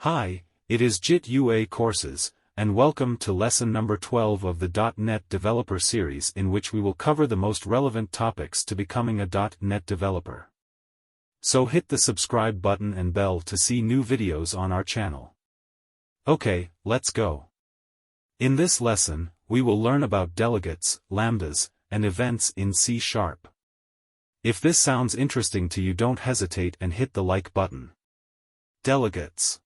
Hi, it is JIT UA Courses, and welcome to lesson number 12 of the .NET Developer series, in which we will cover the most relevant topics to becoming a .NET developer. So hit the subscribe button and bell to see new videos on our channel. Okay, let's go. In this lesson, we will learn about delegates, lambdas, and events in C#. If this sounds interesting to you, don't hesitate and hit the like button. Delegates.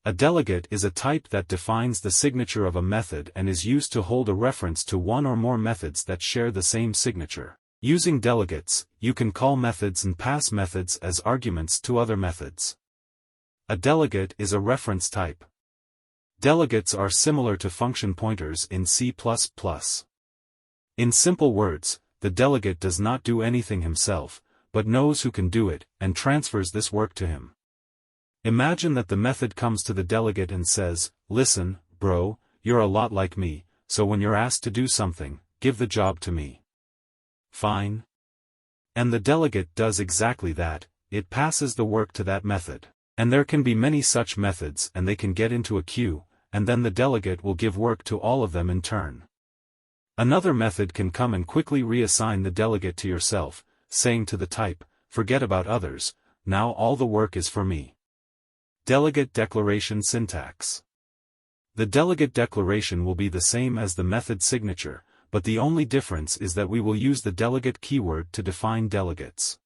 A delegate is a type that defines the signature of a method and is used to hold a reference to one or more methods that share the same signature. Using delegates, you can call methods and pass methods as arguments to other methods. A delegate is a reference type. Delegates are similar to function pointers in C++. In simple words, the delegate does not do anything himself, but knows who can do it, and transfers this work to him. Imagine that the method comes to the delegate and says, "Listen, bro, you're a lot like me, so when you're asked to do something, give the job to me." Fine. And the delegate does exactly that, it passes the work to that method. And there can be many such methods, and they can get into a queue, and then the delegate will give work to all of them in turn. Another method can come and quickly reassign the delegate to yourself, saying to the type, "Forget about others, now all the work is for me." Delegate declaration syntax. The delegate declaration will be the same as the method signature, but the only difference is that we will use the delegate keyword to define delegates.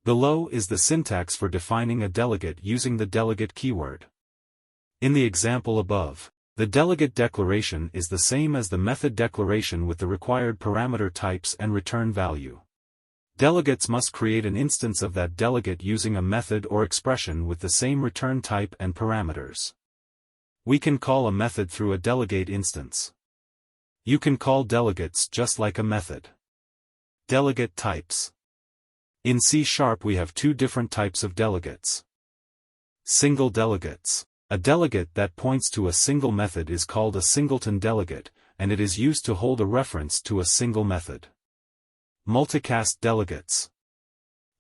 Below is the syntax for defining a delegate using the delegate keyword. In the example above, the delegate declaration is the same as the method declaration with the required parameter types and return value. Delegates must create an instance of that delegate using a method or expression with the same return type and parameters. We can call a method through a delegate instance. You can call delegates just like a method. Delegate types. In C# we have two different types of delegates. Single delegates. A delegate that points to a single method is called a singleton delegate, and it is used to hold a reference to a single method. Multicast delegates.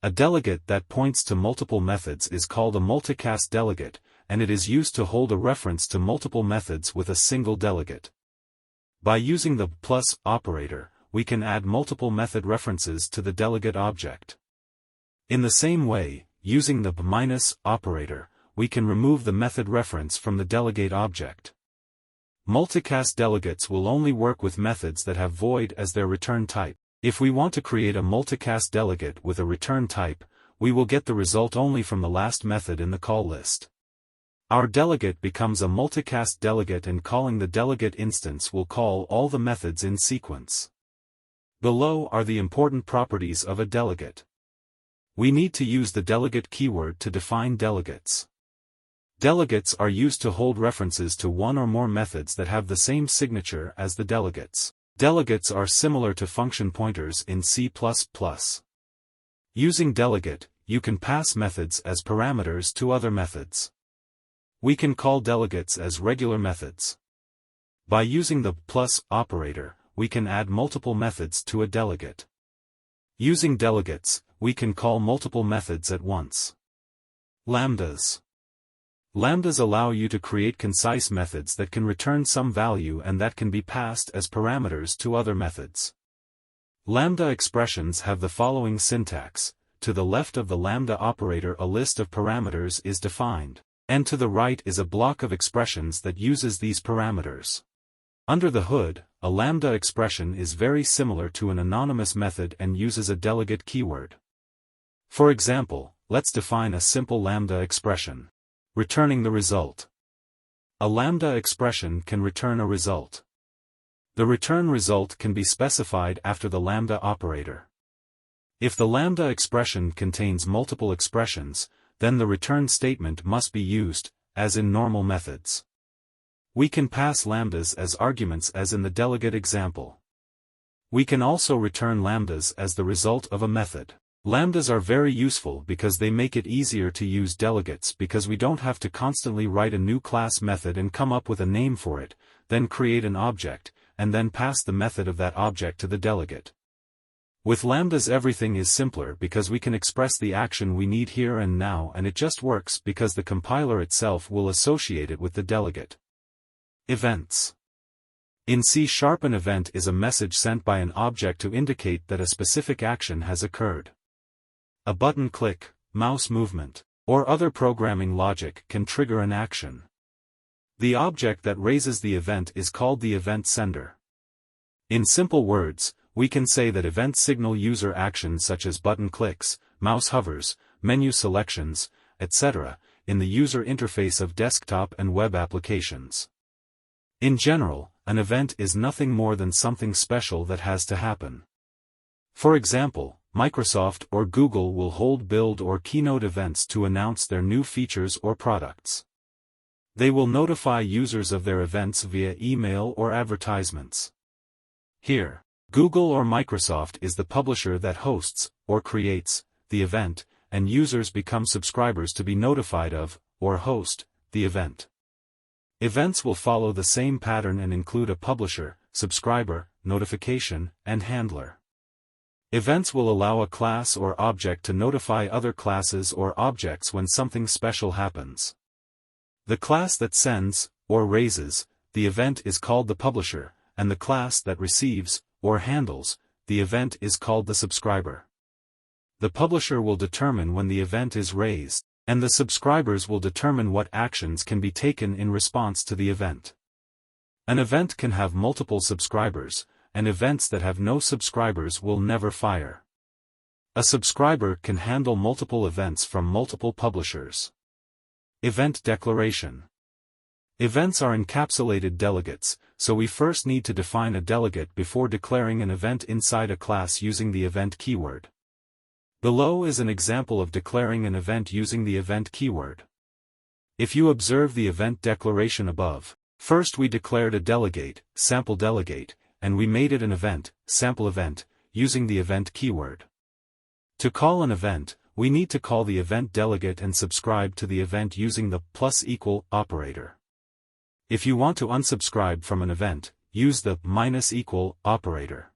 A delegate that points to multiple methods is called a multicast delegate, and it is used to hold a reference to multiple methods with a single delegate. By using the plus operator, we can add multiple method references to the delegate object. In the same way, using the minus operator, we can remove the method reference from the delegate object. Multicast delegates will only work with methods that have void as their return type. If we want to create a multicast delegate with a return type, we will get the result only from the last method in the call list. Our delegate becomes a multicast delegate, and calling the delegate instance will call all the methods in sequence. Below are the important properties of a delegate. We need to use the delegate keyword to define delegates. Delegates are used to hold references to one or more methods that have the same signature as the delegates. Delegates are similar to function pointers in C++. Using delegate, you can pass methods as parameters to other methods. We can call delegates as regular methods. By using the plus operator, we can add multiple methods to a delegate. Using delegates, we can call multiple methods at once. Lambdas. Lambdas allow you to create concise methods that can return some value and that can be passed as parameters to other methods. Lambda expressions have the following syntax: to the left of the lambda operator a list of parameters is defined, and to the right is a block of expressions that uses these parameters. Under the hood, a lambda expression is very similar to an anonymous method and uses a delegate keyword. For example, let's define a simple lambda expression. Returning the result. A lambda expression can return a result. The return result can be specified after the lambda operator. If the lambda expression contains multiple expressions, then the return statement must be used, as in normal methods. We can pass lambdas as arguments as in the delegate example. We can also return lambdas as the result of a method. Lambdas are very useful because they make it easier to use delegates, because we don't have to constantly write a new class method and come up with a name for it, then create an object, and then pass the method of that object to the delegate. With Lambdas everything is simpler because we can express the action we need here and now, and it just works because the compiler itself will associate it with the delegate. Events. In C#, an event is a message sent by an object to indicate that a specific action has occurred. A button click, mouse movement, or other programming logic can trigger an action. The object that raises the event is called the event sender. In simple words, we can say that events signal user actions such as button clicks, mouse hovers, menu selections, etc., in the user interface of desktop and web applications. In general, an event is nothing more than something special that has to happen. For example, Microsoft or Google will hold build or keynote events to announce their new features or products. They will notify users of their events via email or advertisements. Here, Google or Microsoft is the publisher that hosts, or creates, the event, and users become subscribers to be notified of, or host, the event. Events will follow the same pattern and include a publisher, subscriber, notification, and handler. Events will allow a class or object to notify other classes or objects when something special happens. The class that sends, or raises, the event is called the publisher, and the class that receives, or handles, the event is called the subscriber. The publisher will determine when the event is raised, and the subscribers will determine what actions can be taken in response to the event. An event can have multiple subscribers, and events that have no subscribers will never fire. A subscriber can handle multiple events from multiple publishers. Event declaration. Events are encapsulated delegates, so we first need to define a delegate before declaring an event inside a class using the event keyword. Below is an example of declaring an event using the event keyword. If you observe the event declaration above, first we declared a delegate, sample delegate, and we made it an event, sample event, using the event keyword. To call an event, we need to call the event delegate and subscribe to the event using the += operator. If you want to unsubscribe from an event, use the -= operator.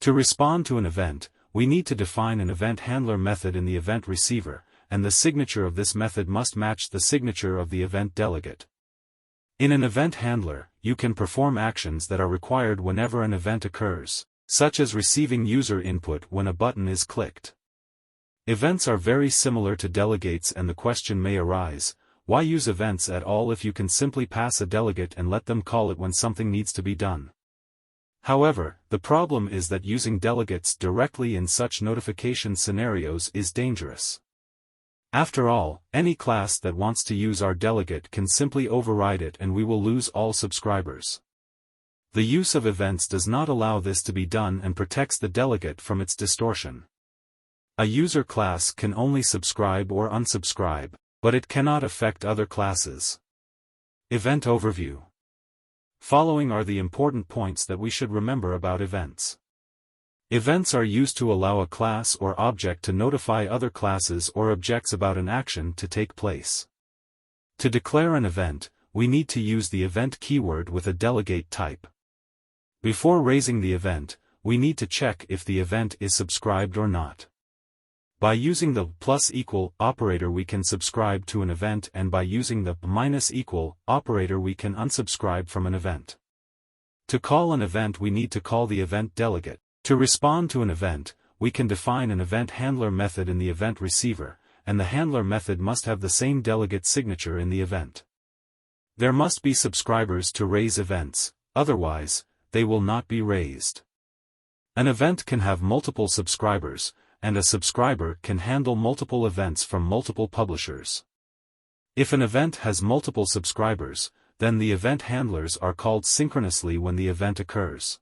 To respond to an event, we need to define an event handler method in the event receiver, and the signature of this method must match the signature of the event delegate. In an event handler, you can perform actions that are required whenever an event occurs, such as receiving user input when a button is clicked. Events are very similar to delegates, and the question may arise, why use events at all if you can simply pass a delegate and let them call it when something needs to be done? However, the problem is that using delegates directly in such notification scenarios is dangerous. After all, any class that wants to use our delegate can simply override it and we will lose all subscribers. The use of events does not allow this to be done and protects the delegate from its distortion. A user class can only subscribe or unsubscribe, but it cannot affect other classes. Event overview. Following are the important points that we should remember about events. Events are used to allow a class or object to notify other classes or objects about an action to take place. To declare an event, we need to use the event keyword with a delegate type. Before raising the event, we need to check if the event is subscribed or not. By using the += operator we can subscribe to an event, and by using the -= operator we can unsubscribe from an event. To call an event we need to call the event delegate. To respond to an event, we can define an event handler method in the event receiver, and the handler method must have the same delegate signature in the event. There must be subscribers to raise events, otherwise, they will not be raised. An event can have multiple subscribers, and a subscriber can handle multiple events from multiple publishers. If an event has multiple subscribers, then the event handlers are called synchronously when the event occurs.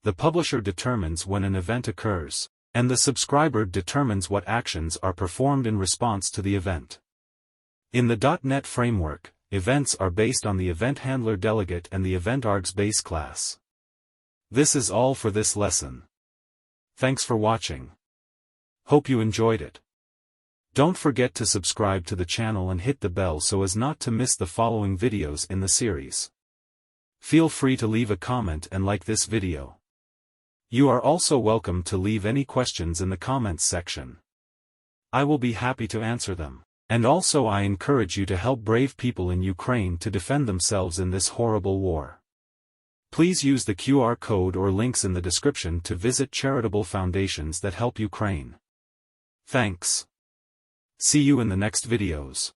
The publisher determines when an event occurs, and the subscriber determines what actions are performed in response to the event. In the .NET framework, events are based on the event handler delegate and the event args base class. This is all for this lesson. Thanks for watching. Hope you enjoyed it. Don't forget to subscribe to the channel and hit the bell so as not to miss the following videos in the series. Feel free to leave a comment and like this video. You are also welcome to leave any questions in the comments section. I will be happy to answer them. And also I encourage you to help brave people in Ukraine to defend themselves in this horrible war. Please use the QR code or links in the description to visit charitable foundations that help Ukraine. Thanks. See you in the next videos.